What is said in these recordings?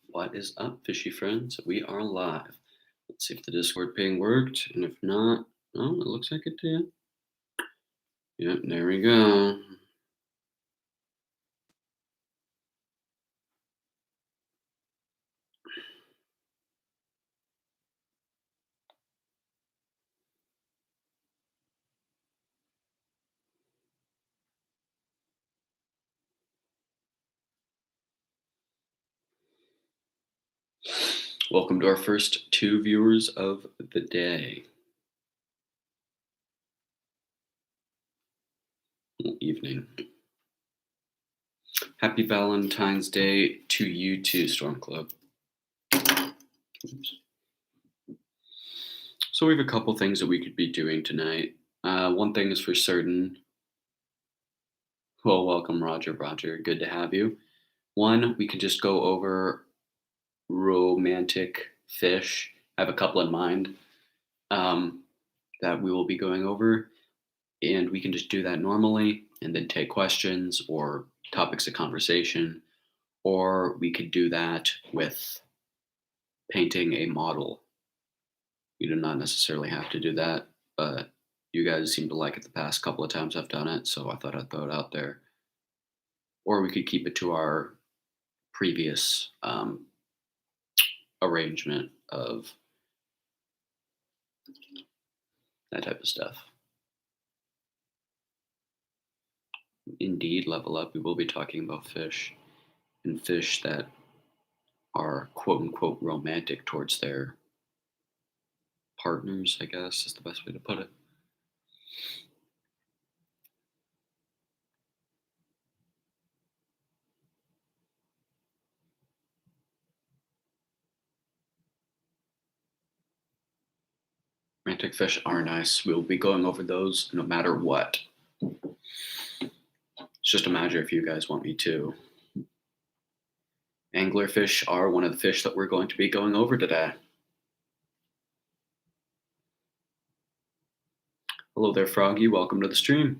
What is up, fishy friends? We are live. Let's see if the Discord ping worked, and if not, oh, it looks like it did. Yep, there we go. Welcome to our first two viewers of the day. Evening. Happy Valentine's Day to you too, Storm Club. Oops. So we have a couple things that we could be doing tonight. One thing is for certain. Well, welcome, Roger. Roger, good to have you. One, we could just go over romantic fish. I have a couple in mind um, that we will be going over, and we can just do that normally and then take questions or topics of conversation, or we could do that with painting a model. You do not necessarily have to do that, but you guys seem to like it the past couple of times I've done it, so I thought I'd throw it out there. Or we could keep it to our previous arrangement of that type of stuff. Indeed, level up. We will be talking about fish and fish that are quote unquote romantic towards their partners, I guess is the best way to put it. Romantic fish are nice. We'll be going over those no matter what. It's just a matter if you guys want me to. Anglerfish are one of the fish that we're going to be going over today. Hello there, Froggy. Welcome to the stream.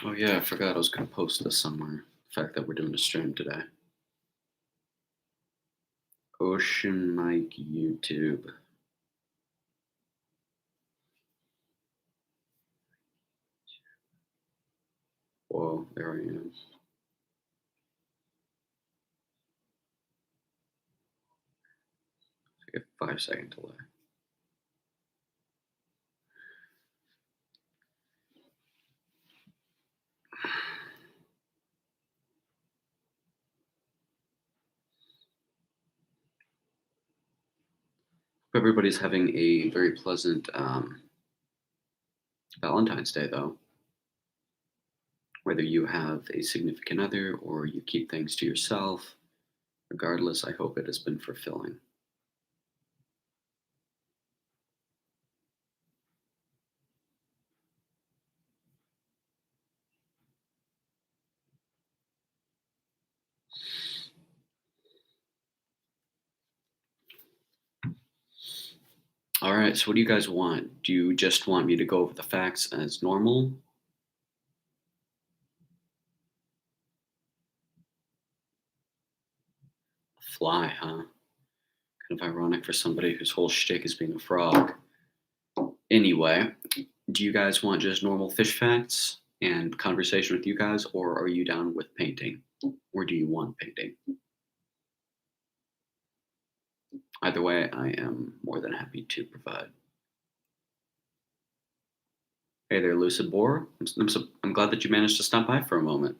Oh, yeah, I forgot I was going to post this somewhere. The fact that we're doing a stream today. Ocean Mike YouTube. Whoa, there I am. I get 5-second delay. Hope everybody's having a very pleasant Valentine's Day, though. Whether you have a significant other or you keep things to yourself, regardless, I hope it has been fulfilling. All right, so what do you guys want? Do you just want me to go over the facts as normal? Fly, huh? Kind of ironic for somebody whose whole shtick is being a frog. Anyway, do you guys want just normal fish facts and conversation with you guys, or are you down with painting? Or do you want painting? Either way, I am more than happy to provide. Hey there, Lucid Boar. I'm glad that you managed to stop by for a moment.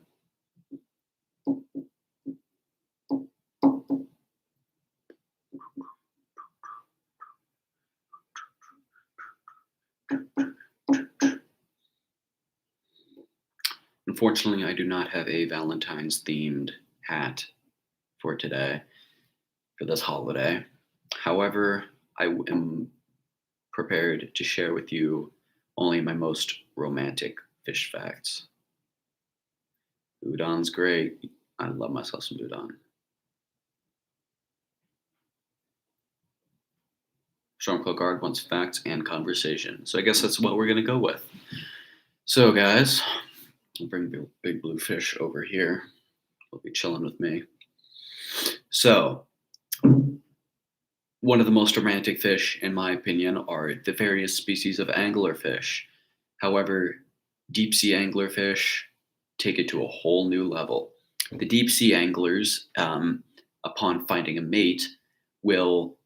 Unfortunately, I do not have a Valentine's themed hat for today, for this holiday. However, I am prepared to share with you only my most romantic fish facts. Udon's great. I love myself some udon. Stormcloak Guard wants facts and conversation. So I guess that's what we're going to go with. So, guys, I'll bring big blue fish over here. He'll be chilling with me. So, one of the most romantic fish, in my opinion, are the various species of anglerfish. However, deep sea anglerfish take it to a whole new level. The deep sea anglers, upon finding a mate, will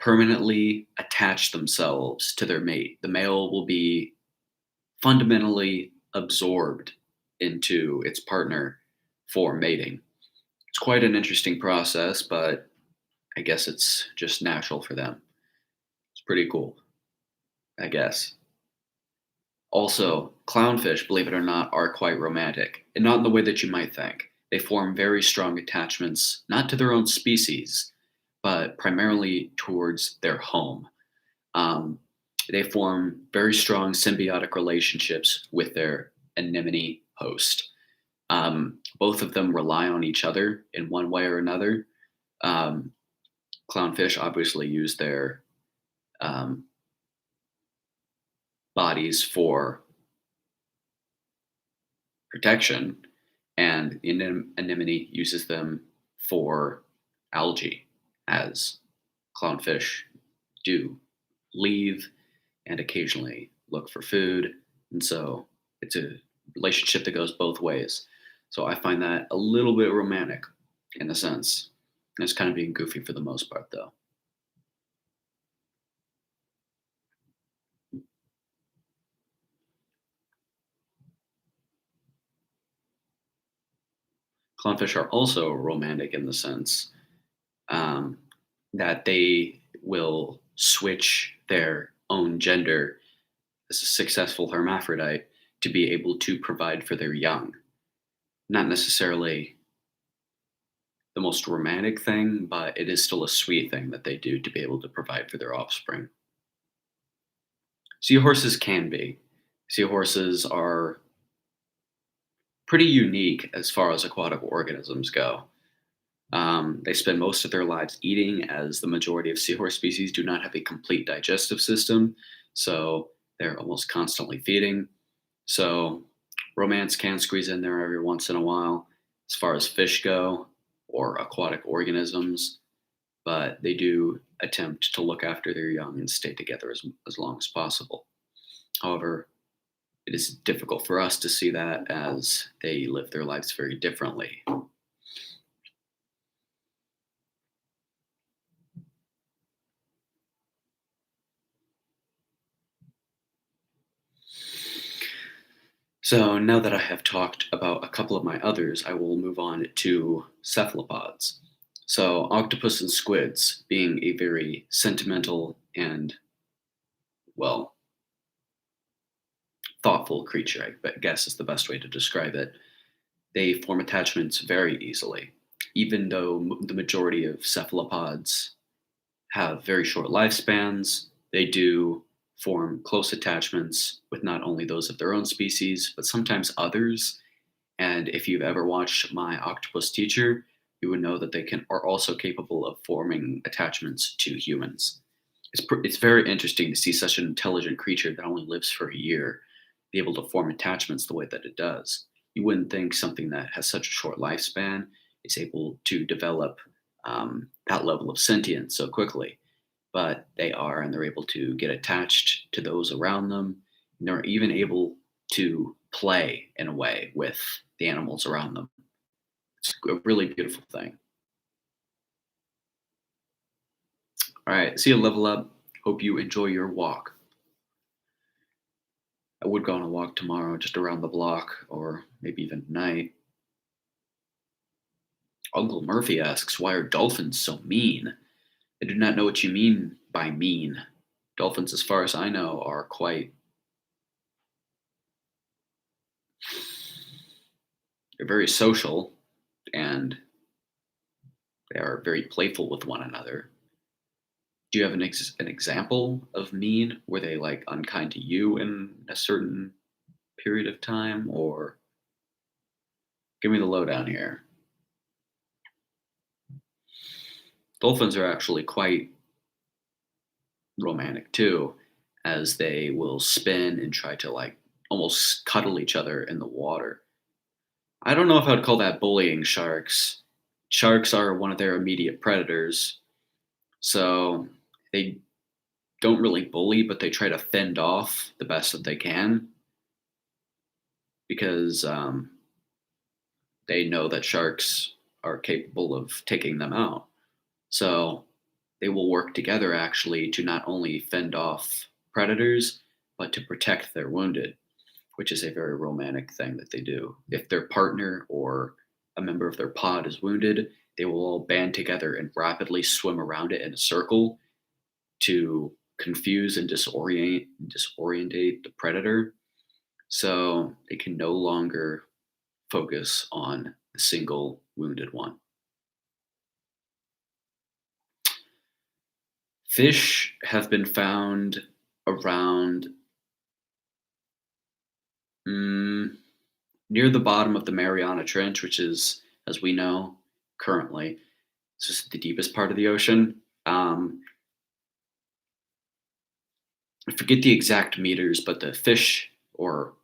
permanently attach themselves to their mate. The male will be fundamentally absorbed into its partner for mating. It's quite an interesting process, but I guess it's just natural for them. It's pretty cool, I guess. Also, clownfish, believe it or not, are quite romantic, and not in the way that you might think. They form very strong attachments, not to their own species, but primarily towards their home. Um, they form very strong symbiotic relationships with their anemone host. Both of them rely on each other in one way or another. Um, Clownfish obviously use their um, bodies for protection, and the anemone uses them for algae, as clownfish do leave and occasionally look for food. And so it's a relationship that goes both ways. So I find that a little bit romantic in a sense. And it's kind of being goofy for the most part, though. Clownfish are also romantic in the sense um, that they will switch their own gender as a successful hermaphrodite to be able to provide for their young. Not necessarily the most romantic thing, but it is still a sweet thing that they do to be able to provide for their offspring. Seahorses can be. Seahorses are pretty unique as far as aquatic organisms go. They spend most of their lives eating, as the majority of seahorse species do not have a complete digestive system, so they're almost constantly feeding. So, romance can squeeze in there every once in a while as far as fish go or aquatic organisms, but they do attempt to look after their young and stay together as long as possible. However, it is difficult for us to see that as they live their lives very differently. So, now that I have talked about a couple of my others, I will move on to cephalopods. So, octopus and squids, being a very sentimental and, well, thoughtful creature, guess is the best way to describe it. They form attachments very easily, even though the majority of cephalopods have very short lifespans. They do form close attachments with not only those of their own species, but sometimes others. And if you've ever watched My Octopus Teacher, you would know that they are also capable of forming attachments to humans. It's very interesting to see such an intelligent creature that only lives for a year be able to form attachments the way that it does. You wouldn't think something that has such a short lifespan is able to develop that level of sentience so quickly, but they are, and they're able to get attached to those around them. And they're even able to play in a way with the animals around them. It's a really beautiful thing. All right, see you, level up. Hope you enjoy your walk. I would go on a walk tomorrow just around the block or maybe even tonight. Uncle Murphy asks, why are dolphins so mean? I do not know what you mean by mean. Dolphins, as far as I know, are quite, they're very social and they are very playful with one another. Do you have an example of mean? Were they like unkind to you in a certain period of time? Or give me the lowdown here. Dolphins are actually quite romantic too, as they will spin and try to like almost cuddle each other in the water. I don't know if I'd call that bullying sharks. Sharks are one of their immediate predators, so they don't really bully, but they try to fend off the best that they can because they know that sharks are capable of taking them out. So they will work together actually to not only fend off predators, but to protect their wounded, which is a very romantic thing that they do. If their partner or a member of their pod is wounded, they will all band together and rapidly swim around it in a circle to confuse and disorientate the predator so they can no longer focus on the single wounded one. Fish have been found around mm, near the bottom of the Mariana Trench, which is, as we know, currently, it's just the deepest part of the ocean. I forget the exact meters, but the fish or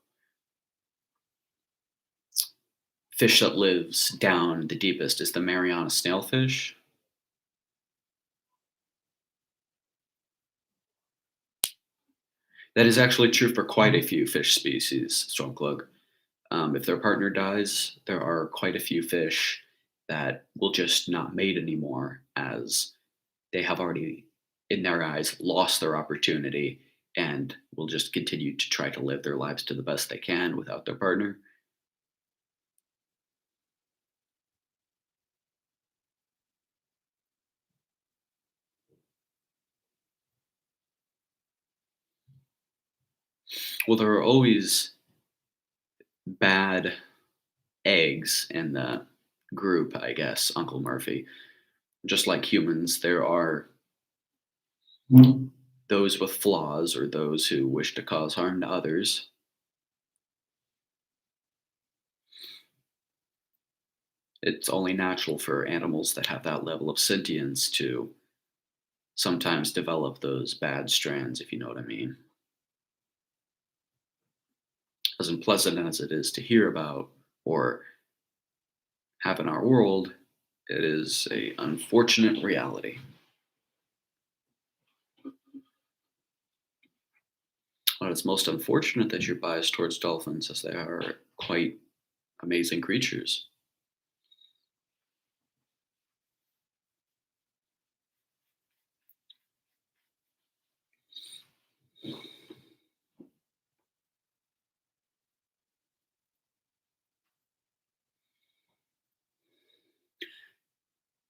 fish that lives down the deepest is the Mariana snailfish. That is actually true for quite a few fish species, Stormcloak. If their partner dies, there are quite a few fish that will just not mate anymore as they have already, in their eyes, lost their opportunity and will just continue to try to live their lives to the best they can without their partner. Well, there are always bad eggs in the group, I guess, Uncle Murphy. Just like humans, there are those with flaws or those who wish to cause harm to others. It's only natural for animals that have that level of sentience to sometimes develop those bad strands, if you know what I mean. As unpleasant as it is to hear about or have in our world, it is a unfortunate reality. But it's most unfortunate that you're biased towards dolphins as they are quite amazing creatures.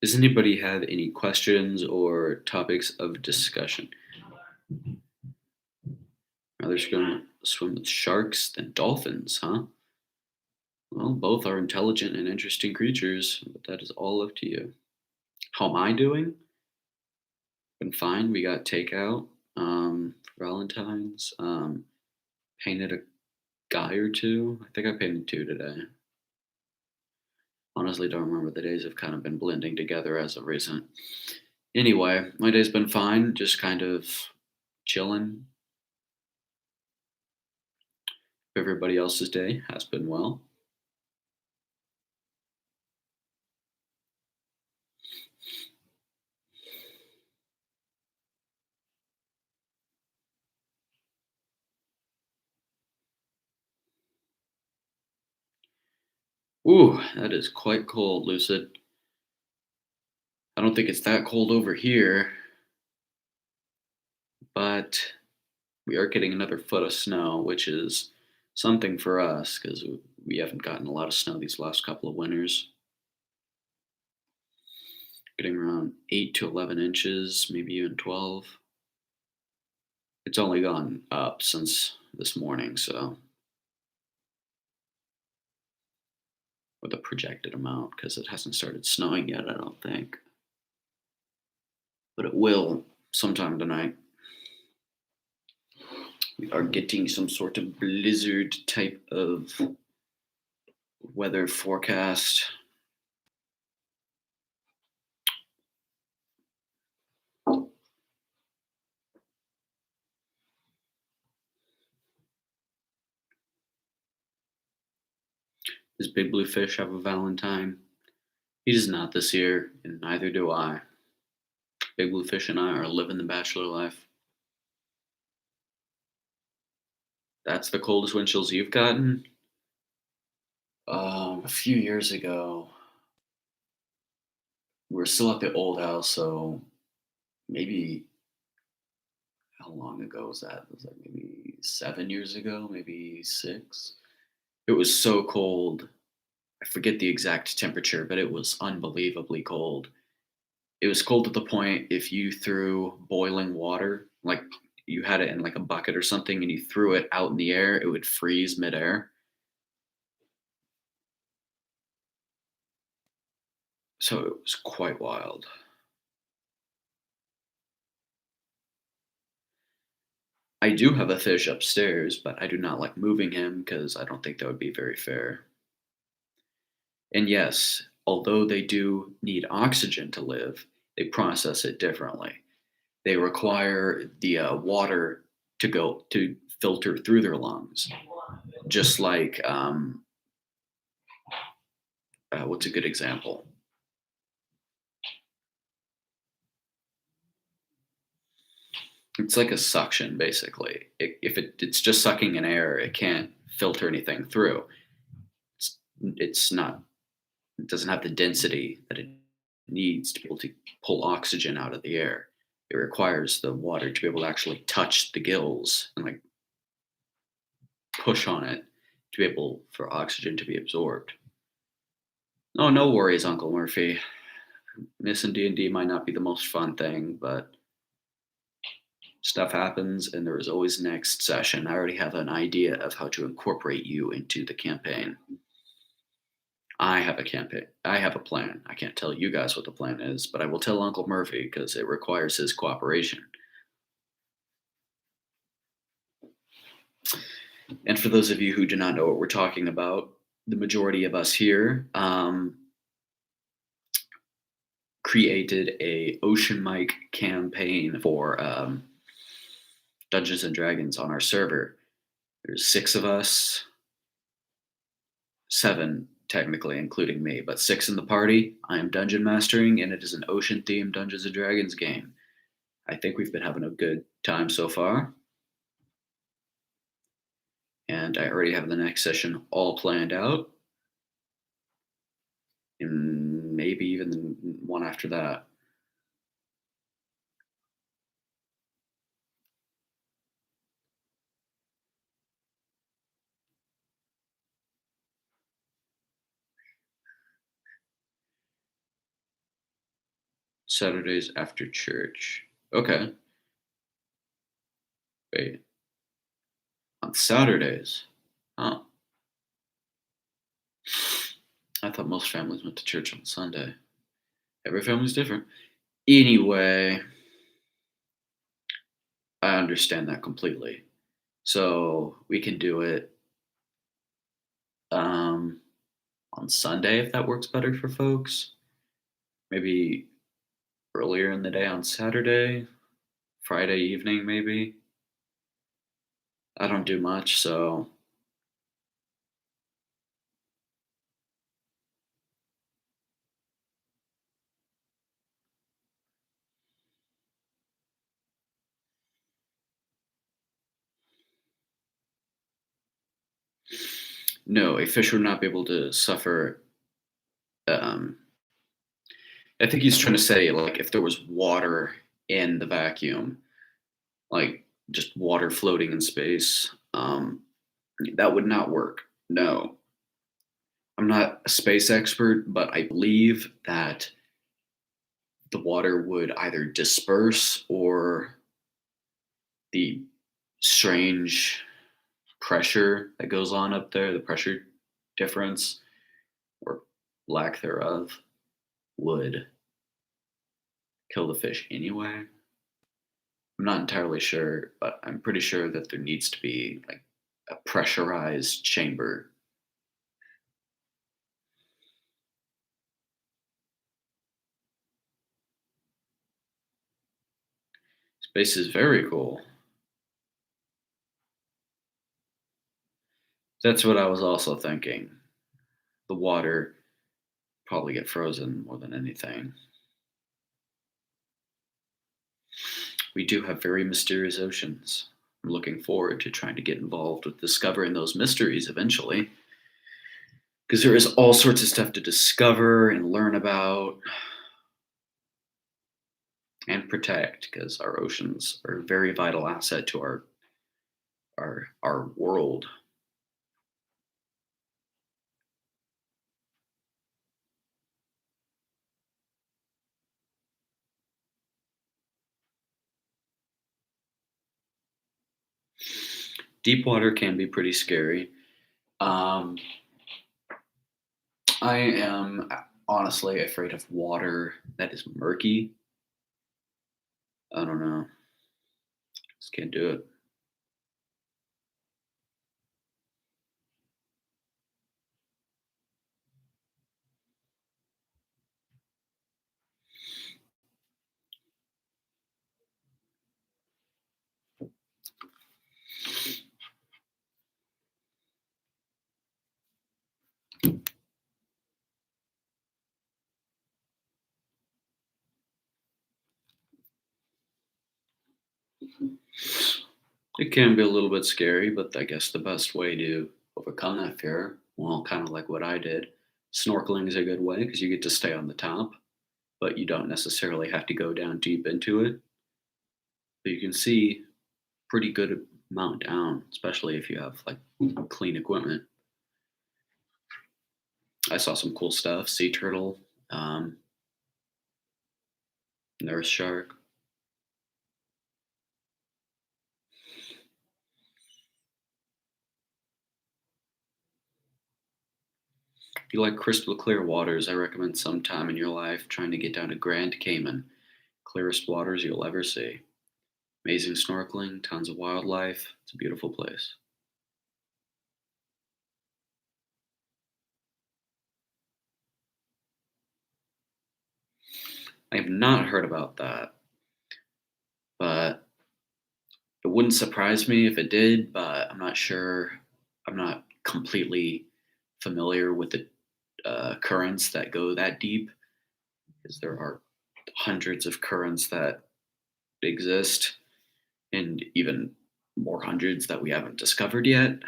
Does anybody have any questions or topics of discussion? Rather going to swim with sharks than dolphins, huh? Well, both are intelligent and interesting creatures, but that is all up to you. How am I doing? Been fine. We got takeout for Valentines. Painted a guy or two. I think I painted two today. Honestly, don't remember. The days have kind of been blending together as of recent. Anyway, my day's been fine. Just kind of chilling. Everybody else's day has been well. Ooh, that is quite cold, Lucid. I don't think it's that cold over here, but we are getting another foot of snow, which is something for us because we haven't gotten a lot of snow these last couple of winters. Getting around 8 to 11 inches, maybe even 12. It's only gone up since this morning, so with a projected amount because it hasn't started snowing yet, I don't think. But it will sometime tonight. We are getting some sort of blizzard type of weather forecast. Does Big Blue Fish have a Valentine? He does not this year, and neither do I. Big Blue Fish and I are living the bachelor life. That's the coldest wind chills you've gotten? A few years ago, we were still at the old house, so maybe how long ago was that? It was like maybe 7 years ago, maybe six. It was so cold. I forget the exact temperature, but it was unbelievably cold. It was cold to the point if you threw boiling water, like you had it in like a bucket or something, and you threw it out in the air, it would freeze midair. So it was quite wild. I do have a fish upstairs, but I do not like moving him because I don't think that would be very fair. And yes, although they do need oxygen to live, they process it differently. They require the water to filter through their lungs, just like what's a good example? It's like a suction, basically. If it's just sucking in air, it can't filter anything through. It's not. It doesn't have the density that it needs to be able to pull oxygen out of the air. It requires the water to be able to actually touch the gills and like push on it to be able for oxygen to be absorbed. Oh, no worries, Uncle Murphy. Missing D&D might not be the most fun thing, but stuff happens and there is always next session. I already have an idea of how to incorporate you into the campaign. I have a campaign. I have a plan. I can't tell you guys what the plan is, but I will tell Uncle Murphy because it requires his cooperation. And for those of you who do not know what we're talking about, the majority of us here created a Ocean Mike campaign for Dungeons and Dragons on our server. There's six of us, seven technically, including me, but six in the party. I am dungeon mastering, and it is an ocean themed Dungeons and Dragons game. I think we've been having a good time so far, and I already have the next session all planned out, and maybe even the one after that. Saturdays after church. Okay. Wait. On Saturdays. Oh. I thought most families went to church on Sunday. Every family's different. Anyway, I understand that completely. So we can do it um, on Sunday if that works better for folks. Maybe earlier in the day on Saturday, Friday evening, maybe. I don't do much, so no, a fish would not be able to suffer. Um, I think he's trying to say, like, if there was water in the vacuum, like just water floating in space, that would not work. No, I'm not a space expert, but I believe that the water would either disperse or the strange pressure that goes on up there, the pressure difference or lack thereof, would kill the fish anyway. I'm not entirely sure, but I'm pretty sure that there needs to be like a pressurized chamber. Space is very cool. That's what I was also thinking. the water probably get frozen more than anything. We do have very mysterious oceans. I'm looking forward to trying to get involved with discovering those mysteries eventually, because there is all sorts of stuff to discover and learn about and protect, because our oceans are a very vital asset to our world. Deep water can be pretty scary. Um, I am honestly afraid of water that is murky. I don't know. Just can't do it. It can be a little bit scary, but I guess the best way to overcome that fear, well, kind of like what I did, snorkeling is a good way because you get to stay on the top, but you don't necessarily have to go down deep into it. But you can see pretty good amount down, especially if you have like clean equipment. I saw some cool stuff: sea turtle, um, nurse shark. If you like crystal clear waters, I recommend sometime in your life trying to get down to Grand Cayman. Clearest waters you'll ever see. Amazing snorkeling, tons of wildlife. It's a beautiful place. I have not heard about that, but it wouldn't surprise me if it did, but I'm not sure. I'm not completely familiar with the currents that go that deep, because there are hundreds of currents that exist and even more hundreds that we haven't discovered yet.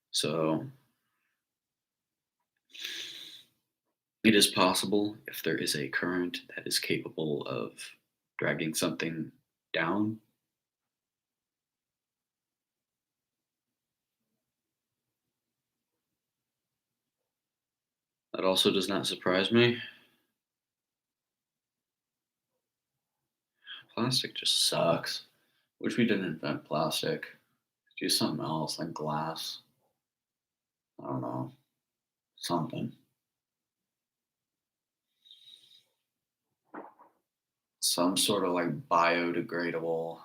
So it is possible if there is a current that is capable of dragging something down. That also does not surprise me. Plastic just sucks. Wish we didn't invent plastic. Do something else like glass. I don't know. Something. Some sort of like biodegradable.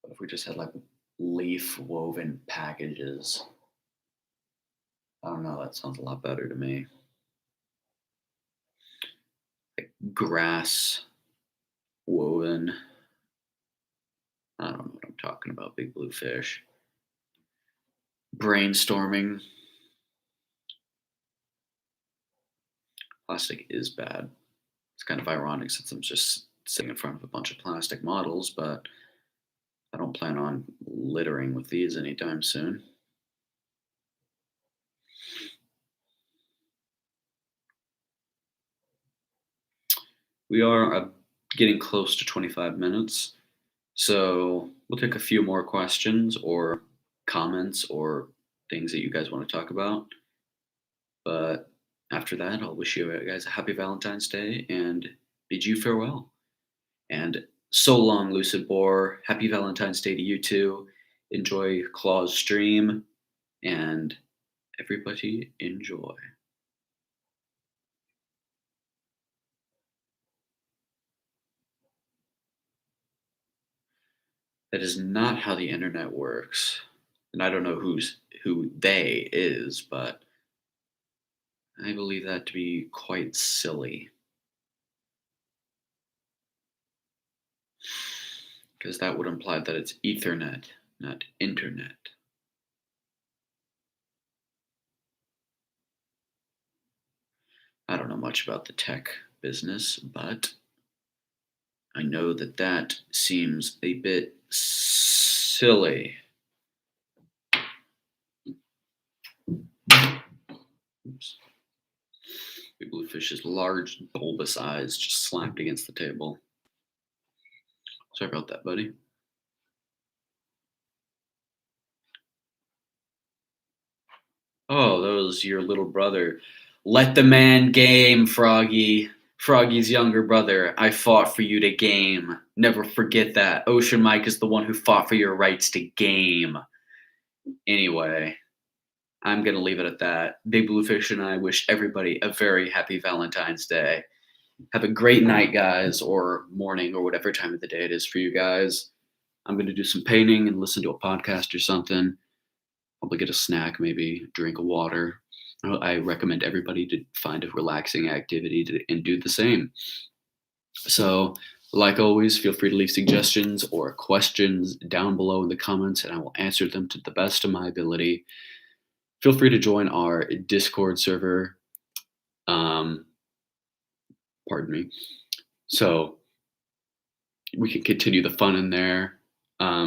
What if we just had like leaf woven packages? I don't know. That sounds a lot better to me. Like grass woven. I don't know what I'm talking about. Big blue fish. Brainstorming. Plastic is bad. It's kind of ironic since I'm just sitting in front of a bunch of plastic models, but I don't plan on littering with these anytime soon. We are getting close to 25 minutes, so we'll take a few more questions or comments or things that you guys want to talk about. But after that, I'll wish you guys a happy Valentine's Day and bid you farewell. And so long, Lucid Boar. Happy Valentine's Day to you too. Enjoy Claw's stream, and everybody enjoy. That is not how the internet works. And I don't know who they is, but I believe that to be quite silly. because that would imply that it's Ethernet, not internet. I don't know much about the tech business, but I know that that seems a bit silly. Oops. Big Bluefish's large, bulbous eyes just slapped against the table. Sorry about that, buddy. Oh, that was your little brother. Let the man game, Froggy. Froggy's younger brother. I fought for you to game. Never forget that. Ocean Mike is the one who fought for your rights to game. Anyway, I'm going to leave it at that. Big Bluefish and I wish everybody a very happy Valentine's Day. Have a great night, guys, or morning, or whatever time of the day it is for you guys. I'm going to do some painting and listen to a podcast or something. Probably get a snack, maybe drink a water. I recommend everybody to find a relaxing activity and do the same. So, like always, feel free to leave suggestions or questions down below in the comments, and I will answer them to the best of my ability. Feel free to join our Discord server. Pardon me. So we can continue the fun in there.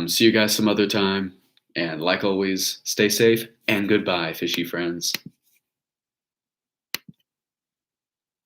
See you guys some other time. And like always, stay safe and goodbye, fishy friends.